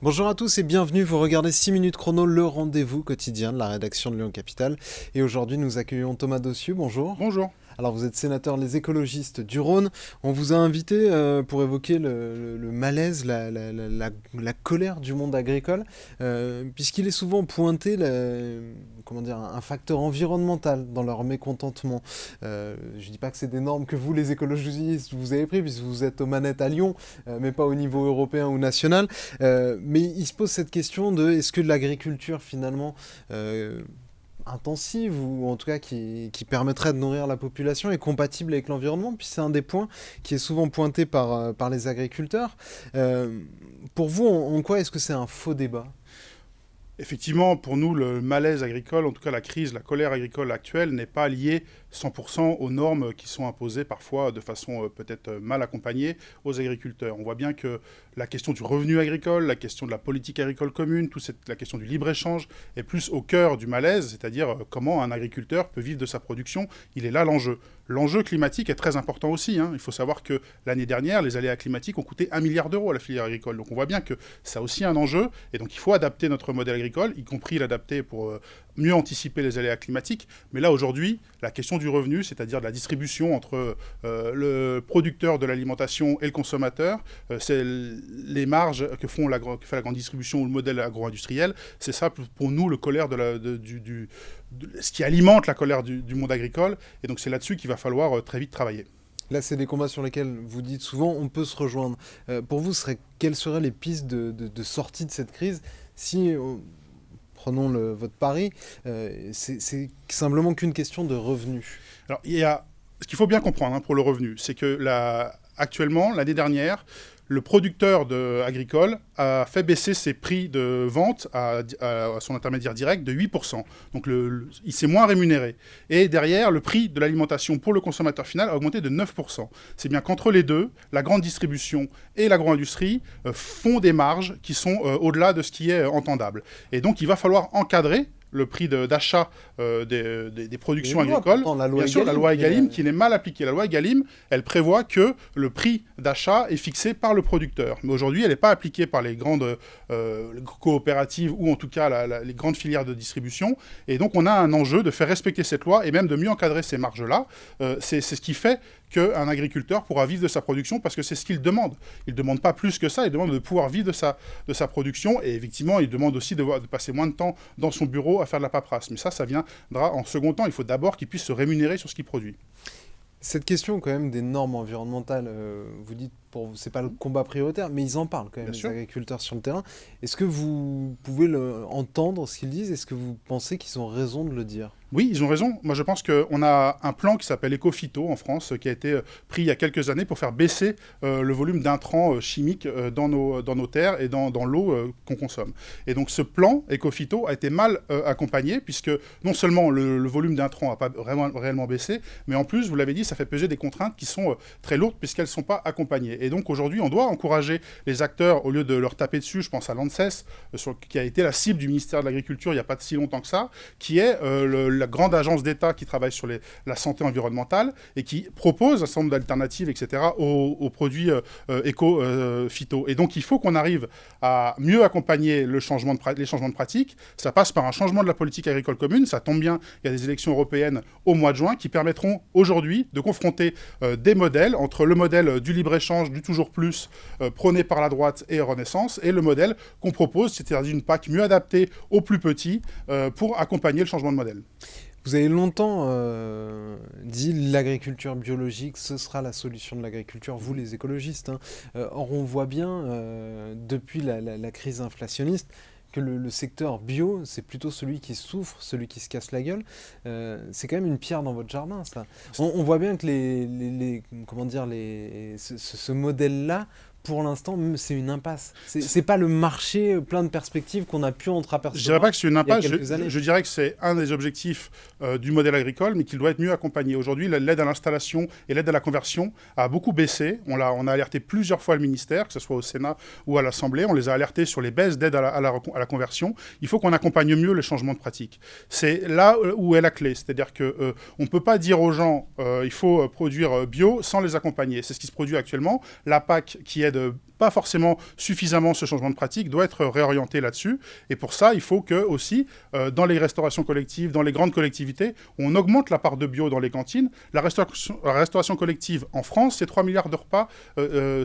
Bonjour à tous et bienvenue, vous regardez 6 minutes chrono, le rendez-vous quotidien de la rédaction de Lyon Capitale. Et aujourd'hui nous accueillons Thomas Dossieux, bonjour. Bonjour. Alors vous êtes sénateur Les Écologistes du Rhône. On vous a invité pour évoquer le malaise, la colère du monde agricole, puisqu'il est souvent pointé comment dire, un facteur environnemental dans leur mécontentement. Je ne dis pas que c'est des normes que vous, les écologistes, vous avez pris, puisque vous êtes aux manettes à Lyon, mais pas au niveau européen ou national. Mais il se pose cette question de est-ce que l'agriculture finalement intensive ou en tout cas qui permettrait de nourrir la population est compatible avec l'environnement, puis c'est un des points qui est souvent pointé par les agriculteurs. Pour vous, en quoi est-ce que c'est un faux débat ? Effectivement, pour nous, le malaise agricole, en tout cas la crise, la colère agricole actuelle, n'est pas liée 100% aux normes qui sont imposées parfois de façon peut-être mal accompagnée aux agriculteurs. On voit bien que la question du revenu agricole, la question de la politique agricole commune, la question du libre-échange est plus au cœur du malaise, c'est-à-dire comment un agriculteur peut vivre de sa production. Il est là l'enjeu. L'enjeu climatique est très important aussi. Il faut savoir que l'année dernière, les aléas climatiques ont coûté 1 milliard d'euros à la filière agricole. Donc on voit bien que ça a aussi un enjeu. Et donc il faut adapter notre modèle agricole, y compris l'adapter pour mieux anticiper les aléas climatiques. Mais là, aujourd'hui, la question du revenu, c'est-à-dire de la distribution entre le producteur de l'alimentation et le consommateur, c'est les marges que fait la grande distribution ou le modèle agro-industriel. C'est ça, pour nous, le colère ce qui alimente la colère du monde agricole. Et donc, c'est là-dessus qu'il va falloir très vite travailler. Là, c'est des combats sur lesquels vous dites souvent on peut se rejoindre. Pour vous, quelles seraient les pistes de sortie de cette crise si... Prenons votre pari, c'est simplement qu'une question de revenus. Alors, ce qu'il faut bien comprendre pour le revenu, c'est que actuellement, l'année dernière, le producteur agricole a fait baisser ses prix de vente à son intermédiaire direct de 8%. Donc il s'est moins rémunéré. Et derrière, le prix de l'alimentation pour le consommateur final a augmenté de 9%. C'est bien qu'entre les deux, la grande distribution et l'agro-industrie font des marges qui sont au-delà de ce qui est entendable. Et donc il va falloir encadrer le prix d'achat des productions agricoles. Bien sûr, la loi Egalim qui est mal appliquée. La loi Egalim, elle prévoit que le prix d'achat est fixé par le producteur. Mais aujourd'hui, elle n'est pas appliquée par les grandes coopératives ou en tout cas les grandes filières de distribution. Et donc, on a un enjeu de faire respecter cette loi et même de mieux encadrer ces marges-là. C'est ce qui fait qu'un agriculteur pourra vivre de sa production parce que c'est ce qu'il demande. Il ne demande pas plus que ça, il demande de pouvoir vivre de sa production et effectivement, il demande aussi de passer moins de temps dans son bureau à faire de la paperasse. Mais ça viendra en second temps. Il faut d'abord qu'il puisse se rémunérer sur ce qu'il produit. Cette question quand même des normes environnementales, vous dites c'est pas le combat prioritaire, mais ils en parlent quand même, les agriculteurs sur le terrain. Est-ce que vous pouvez entendre ce qu'ils disent ? Est-ce que vous pensez qu'ils ont raison de le dire ? Oui, ils ont raison. Moi, je pense qu'on a un plan qui s'appelle Ecophyto en France, qui a été pris il y a quelques années pour faire baisser le volume d'intrants chimiques dans nos terres et dans l'eau qu'on consomme. Et donc, ce plan Ecophyto a été mal accompagné, puisque non seulement le volume d'intrants n'a pas réellement baissé, mais en plus, vous l'avez dit, ça fait peser des contraintes qui sont très lourdes, puisqu'elles ne sont pas accompagnées. Et donc, aujourd'hui, on doit encourager les acteurs, au lieu de leur taper dessus, je pense à l'ANSES, qui a été la cible du ministère de l'Agriculture il n'y a pas si longtemps que ça, qui est la grande agence d'État qui travaille sur la santé environnementale et qui propose un certain nombre d'alternatives, etc., aux produits éco-phyto. Et donc, il faut qu'on arrive à mieux accompagner les changements de pratiques. Ça passe par un changement de la politique agricole commune. Ça tombe bien, il y a des élections européennes au mois de juin qui permettront aujourd'hui de confronter des modèles entre le modèle du libre-échange, du toujours plus, prôné par la droite et Renaissance, et le modèle qu'on propose, c'est-à-dire une PAC mieux adaptée aux plus petits pour accompagner le changement de modèle. Vous avez longtemps dit l'agriculture biologique, ce sera la solution de l'agriculture, vous les écologistes. Or, on voit bien, depuis la crise inflationniste, que le secteur bio, c'est plutôt celui qui souffre, celui qui se casse la gueule. C'est quand même une pierre dans votre jardin, ça. On voit bien que ce modèle-là, pour l'instant, c'est une impasse. C'est pas le marché plein de perspectives qu'on a pu entreapercevoir. Je dirais pas que c'est une impasse, je dirais que c'est un des objectifs du modèle agricole, mais qu'il doit être mieux accompagné. Aujourd'hui, l'aide à l'installation et l'aide à la conversion a beaucoup baissé. On a alerté plusieurs fois le ministère, que ce soit au Sénat ou à l'Assemblée. On les a alertés sur les baisses d'aide à la conversion. Il faut qu'on accompagne mieux les changements de pratiques. C'est là où est la clé. C'est-à-dire qu'on ne peut pas dire aux gens il faut produire bio sans les accompagner. C'est ce qui se produit actuellement. La PAC qui aide pas forcément suffisamment ce changement de pratique, doit être réorienté là-dessus. Et pour ça, il faut que aussi, dans les restaurations collectives, dans les grandes collectivités, on augmente la part de bio dans les cantines. La restauration collective en France, c'est 3 milliards de repas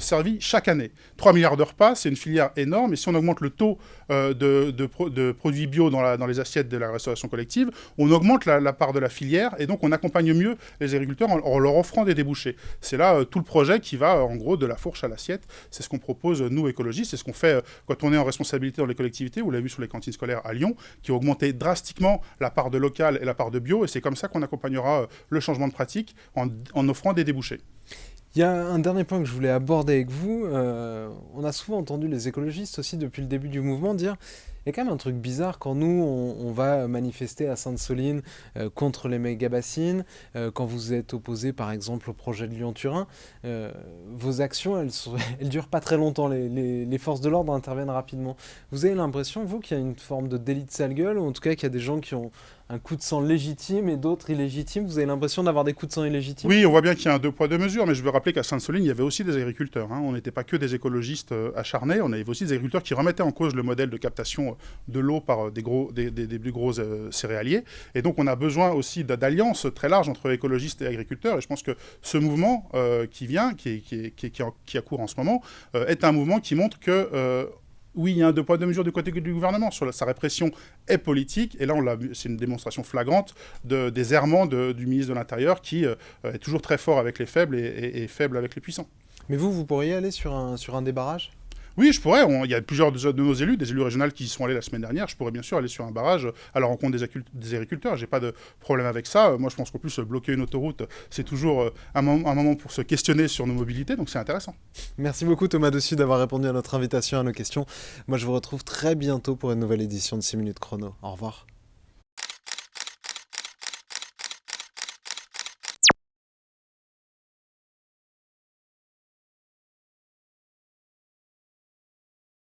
servis chaque année. 3 milliards de repas, c'est une filière énorme. Et si on augmente le taux de produits bio dans les assiettes de la restauration collective, on augmente la part de la filière et donc on accompagne mieux les agriculteurs en leur offrant des débouchés. C'est là tout le projet qui va en gros de la fourche à l'assiette. C'est ce qu'on propose nous écologistes, c'est ce qu'on fait quand on est en responsabilité dans les collectivités. Vous l'avez vu sur les cantines scolaires à Lyon, qui ont augmenté drastiquement la part de local et la part de bio, et c'est comme ça qu'on accompagnera le changement de pratique en offrant des débouchés. Il y a un dernier point que je voulais aborder avec vous. On a souvent entendu les écologistes aussi depuis le début du mouvement dire il y a quand même un truc bizarre quand nous on va manifester à Sainte-Soline contre les méga-bassines, quand vous êtes opposé par exemple au projet de Lyon-Turin, vos actions elles durent pas très longtemps, les forces de l'ordre interviennent rapidement. Vous avez l'impression, vous, qu'il y a une forme de délit de sale gueule, ou en tout cas qu'il y a des gens qui ont un coup de sang légitime et d'autres illégitimes? Vous avez l'impression d'avoir des coups de sang illégitimes? Oui, on voit bien qu'il y a un deux poids, deux mesures, mais je veux rappeler qu'à Sainte-Soline, il y avait aussi des agriculteurs. On n'était pas que des écologistes acharnés, on avait aussi des agriculteurs qui remettaient en cause le modèle de captation de l'eau par des plus gros céréaliers. Et donc on a besoin aussi d'alliances très larges entre écologistes et agriculteurs. Et je pense que ce mouvement qui a cours en ce moment, est un mouvement qui montre que... oui, il y a un deux poids, deux mesures du côté du gouvernement. Sa répression est politique. Et là, c'est une démonstration flagrante des errements du ministre de l'Intérieur qui est toujours très fort avec les faibles et faible avec les puissants. Mais vous pourriez aller sur un débarrage? Oui, je pourrais. Il y a plusieurs de nos élus, des élus régionaux qui y sont allés la semaine dernière. Je pourrais bien sûr aller sur un barrage à la rencontre des agriculteurs. J'ai pas de problème avec ça. Moi, je pense qu'en plus, bloquer une autoroute, c'est toujours un moment pour se questionner sur nos mobilités. Donc, c'est intéressant. Merci beaucoup, Thomas Dessus, d'avoir répondu à notre invitation, à nos questions. Moi, je vous retrouve très bientôt pour une nouvelle édition de 6 minutes chrono. Au revoir.